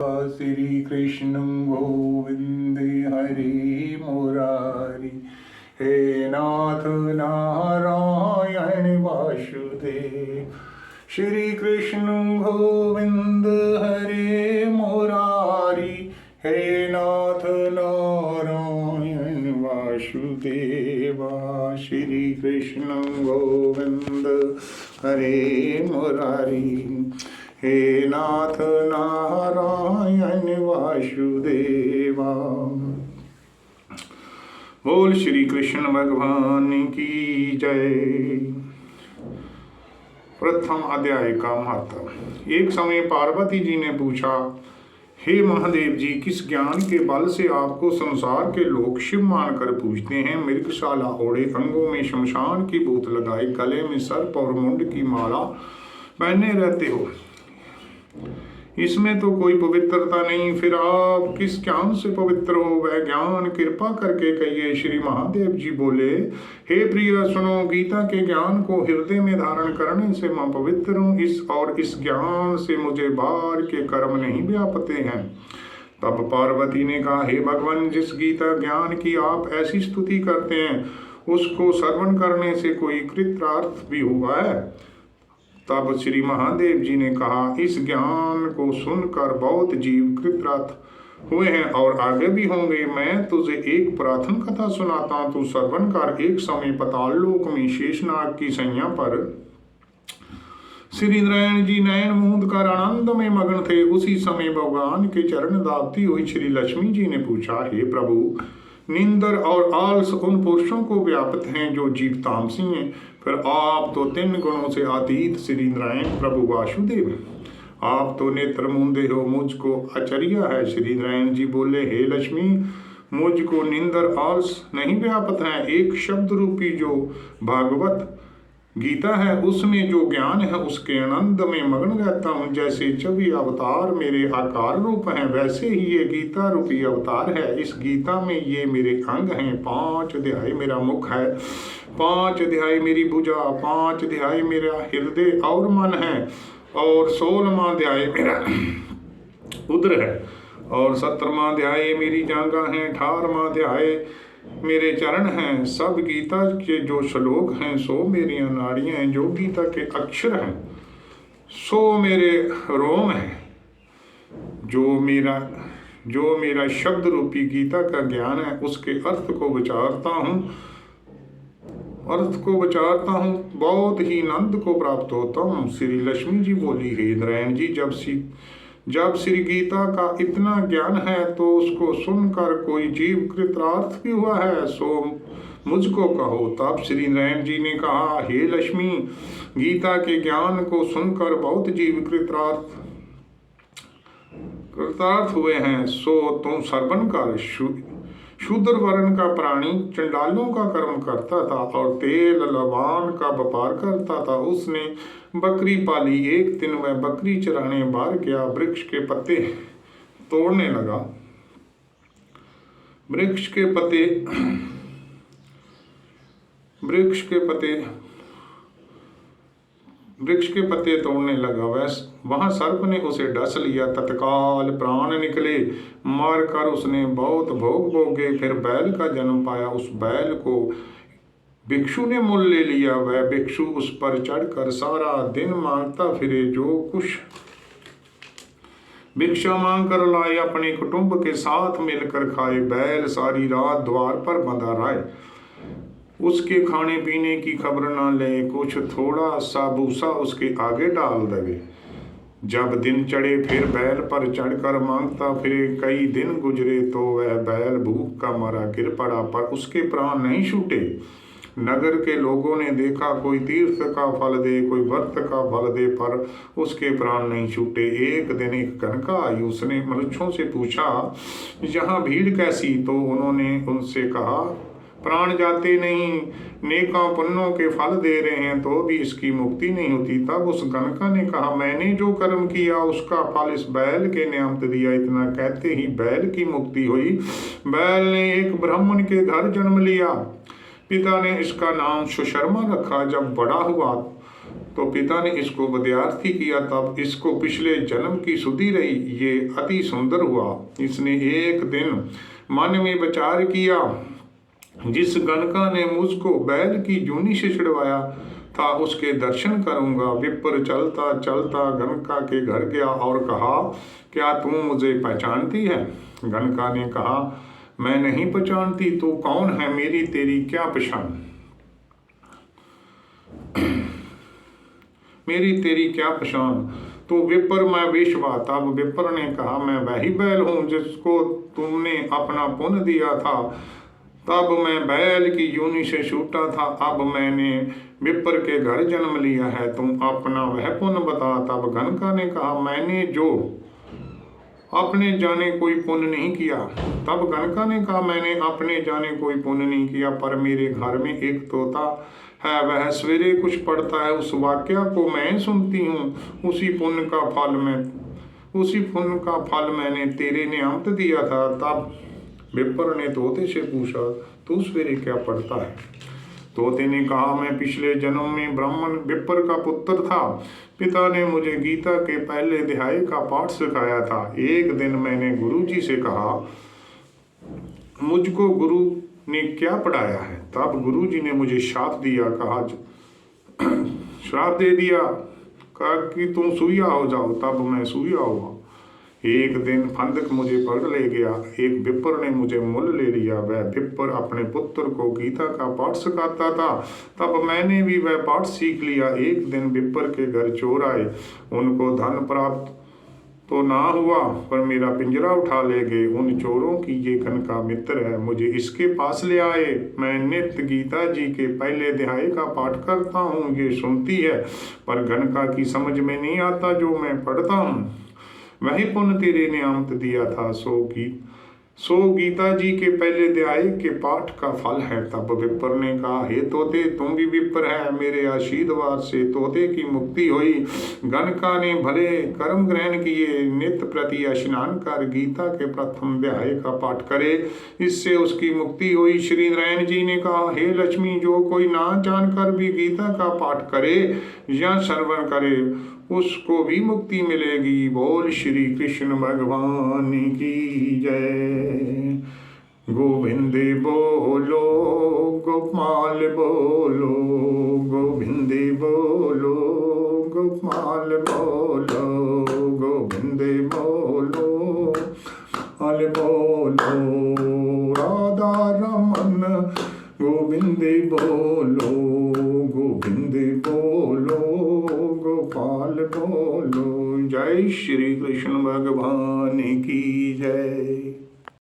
श्री कृष्ण गोविंद हरे मुरारी, हे नाथ नारायण वासुदेव। श्री कृष्ण गोविंद हरे मुरारी, हे नाथ नारायण वासुदेवा। श्री कृष्ण गोविंद हरे मुरारी, हे नाथ नारायण वासुदेवा। बोल श्री कृष्ण भगवान की जय। प्रथम अध्याय का महत्व। एक समय पार्वती जी ने पूछा, हे महादेव जी, किस ज्ञान के बल से आपको संसार के लोग शिव मानकर पूजते हैं? मृगशाला ओढ़े, अंगों में शमशान की भूत लगाए, गले में सर्प और मुंड की माला पहने रहते हो, इसमें तो कोई पवित्रता नहीं, फिर आप किस ज्ञान से पवित्र हो? वह ज्ञान कृपा करके कहिए। श्री महादेव जी बोले, हे प्रिय सुनो, गीता के ज्ञान को हृदय में धारण करने से मैं पवित्र हूँ, इस ज्ञान से मुझे बाहर के कर्म नहीं व्यापते हैं। तब पार्वती ने कहा, हे भगवान, जिस गीता ज्ञान की आप ऐसी स्तुति करते हैं, उसको श्रवण करने से कोई कृतार्थ भी हुआ है? तब श्री महादेव जी ने कहा, इस ज्ञान को सुनकर बहुत जीव कृतार्थ हुए हैं और आगे भी होंगे। मैं तुझे एक पुरातन कथा सुनाता हूँ, तू श्रवण कर। एक समय पाताल लोक में शेषनाग की सैया पर श्री नारायण जी नयन मूंद कर आनंद में मग्न थे। उसी समय भगवान के चरण दाबती हुई श्री लक्ष्मी जी ने पूछा, हे प्रभु, निंदर और आलस उन पुरुषों को व्याप्त हैं जो जीव तामसी हैं, फिर आप तो 3 गुणों से अतीत श्री नारायण प्रभु वासुदेव, आप तो नेत्र मूंदे हो, मुझको आश्चर्य है। श्री नारायण जी बोले, हे लक्ष्मी, मुझको निंदर आलस नहीं व्याप्त है। एक शब्द रूपी जो भागवत गीता है, उसमें जो ज्ञान है उसके आनंद में मग्न रहता हूँ। जैसे 24 अवतार मेरे आकार रूप हैं, वैसे ही ये गीता रूपी अवतार है। इस गीता में ये मेरे अंग हैं। 5 अध्याय मेरा मुख है, 5 अध्याय मेरी भुजा, 5 अध्याय मेरा हृदय और मन है, और 16वां अध्याय मेरा उदर है, और 17वां अध्याय मेरी जांघा है, 18वां अध्याय मेरे चरण हैं। सब गीता के जो श्लोक हैं सो मेरी नाड़ियां हैं, जो गीता के अक्षर हैं सो मेरे रोम हैं। जो मेरा शब्द रूपी गीता का ज्ञान है, उसके अर्थ को विचारता हूँ, बहुत ही आनंद को प्राप्त होता हूँ। श्री लक्ष्मी जी बोली, हे नारायण जी, जब श्री गीता का इतना ज्ञान है तो उसको सुनकर कोई जीव कृतार्थ भी हुआ है, सो मुझको कहो। तब श्री नारायण जी ने कहा, हे लक्ष्मी, गीता के ज्ञान को सुनकर बहुत जीव कृतार्थ हुए हैं, सो तुम श्रवण कर। शूद्र वर्ण का प्राणी चंडालों का कर्म करता था और तेल लबान का व्यापार करता था। उसने बकरी पाली। एक दिन वह बकरी चराने बाहर गया, वृक्ष के पत्ते तोड़ने लगा। वृक्ष के पत्ते तोड़ने लगा। वहां सर्प ने उसे डस लिया। तत्काल प्राण निकले, मारकर उसने बहुत भोग भोगे। फिर बैल का जन्म पाया। उस बैल को भिक्षु ने मोल ले लिया। वह भिक्षु उस पर चढ़कर सारा दिन मांगता फिरे। जो कुछ भिक्षा मांग कर लाए, अपने कुटुंब के साथ मिलकर खाए। बैल सारी रात द्वार पर बंधा रहे, उसके खाने पीने की खबर न ले। कुछ थोड़ा सा भूसा उसके आगे डाल दे। जब दिन चढ़े फिर बैल पर चढ़कर मांगता फिरे। कई दिन गुजरे तो वह बैल भूख का मारा गिर पड़ा, पर उसके प्राण नहीं छूटे। नगर के लोगों ने देखा, कोई तीर्थ का फल दे, कोई व्रत का फल दे, पर उसके प्राण नहीं छूटे। एक दिन एक गणका आई। उसने मनुष्यों से पूछा, यहाँ भीड़ कैसी? तो उन्होंने उनसे कहा, प्राण जाते नहीं, नेका पुण्यों के फल दे रहे हैं तो भी इसकी मुक्ति नहीं होती। तब उस गणका ने कहा, मैंने जो कर्म किया उसका फल इस बैल के नियमित दिया। इतना कहते ही बैल की मुक्ति हुई। बैल ने एक ब्राह्मण के घर जन्म लिया। पिता ने इसका नाम सुशर्मा रखा। जब बड़ा हुआ तो पिता ने इसको विद्यार्थी किया, तब इसको पिछले जन्म की सुधि रही। ये अति सुंदर हुआ। इसने एक दिन मन में विचार किया, जिस गणका ने मुझको बैल की जूनी से छिड़वाया था उसके दर्शन करूंगा। विप्र चलता चलता गणका के घर गया और कहा, क्या तू मुझे पहचानती है? गणका ने कहा, मैं नहीं पहचानती। तू कौन है? मेरी तेरी क्या पहचान? मेरी तेरी क्या पहचान? तो विप्र, मैं विश्वा। तब विप्र ने कहा, मैं वही बैल हूँ जिसको तुमने अपना पुण्य दिया था। तब मैं बैल की योनि से छूटा था। अब मैंने विप्र के घर जन्म लिया है। तुम अपना वह पुण्य बता। तब गणका ने कहा, मैंने जो अपने जाने कोई पुण्य नहीं किया। तब गणका ने कहा, मैंने अपने जाने कोई पुण्य नहीं किया, पर मेरे घर में एक तोता है, वह सवेरे कुछ पढ़ता है, उस वाक्य को मैं सुनती हूँ। उसी पुण्य का फल मैंने तेरे नियमित दिया था। तब विप्र ने तोते से पूछा, तू सवेरे क्या पढ़ता है? तोते ने कहा, मैं पिछले जन्म में ब्राह्मण विप्र का पुत्र था। पिता ने मुझे गीता के पहले अध्याय का पाठ सिखाया था। एक दिन मैंने गुरु जी से कहा, मुझको गुरु ने क्या पढ़ाया है? तब गुरु जी ने मुझे श्राप दे दिया, कहा कि तुम सूया हो जाओ। तब मैं सूया हुआ। एक दिन फंदक मुझे पकड़ ले गया। एक विप्र ने मुझे मोल ले लिया। वह विप्र अपने पुत्र को गीता का पाठ सिखाता था। तब मैंने भी वह पाठ सीख लिया। एक दिन विप्र के घर चोर आए। उनको धन प्राप्त तो ना हुआ, पर मेरा पिंजरा उठा ले गए। उन चोरों की ये गणका मित्र है, मुझे इसके पास ले आए। मैं नित्य गीता जी के पहले अध्याय का पाठ करता हूँ, ये सुनती है, पर गणका की समझ में नहीं आता जो मैं पढ़ता हूँ। वही पुण्य तेरे ने अमृत दिया था, सो गीता जी के पहले अध्याय के पाठ का फल है। तब विप्र ने कहा, हे तोते, तुम भी विप्र है। मेरे आशीर्वाद से तोते की मुक्ति हुई। गणका ने भले कर्म ग्रहण किए। नित्य प्रति स्नान कर गीता के प्रथम अध्याय का पाठ करे, इससे उसकी मुक्ति हुई। श्री नारायण जी ने कहा, हे लक्ष्मी, जो कोई ना जानकर भी गीता का पाठ करे या श्रवण करे, उसको भी मुक्ति मिलेगी। बोल श्री कृष्ण भगवान की जय। गोविंद बोलो, गोपाल बोलो, गोविंद बोलो, गोपाल बोलो, गोविंद बोलो, गोपाल बोलो, राधा रमन गोविंद बोलो, गोविंद बोलो, गोपाल बोलो। जय श्री कृष्ण भगवान की जय।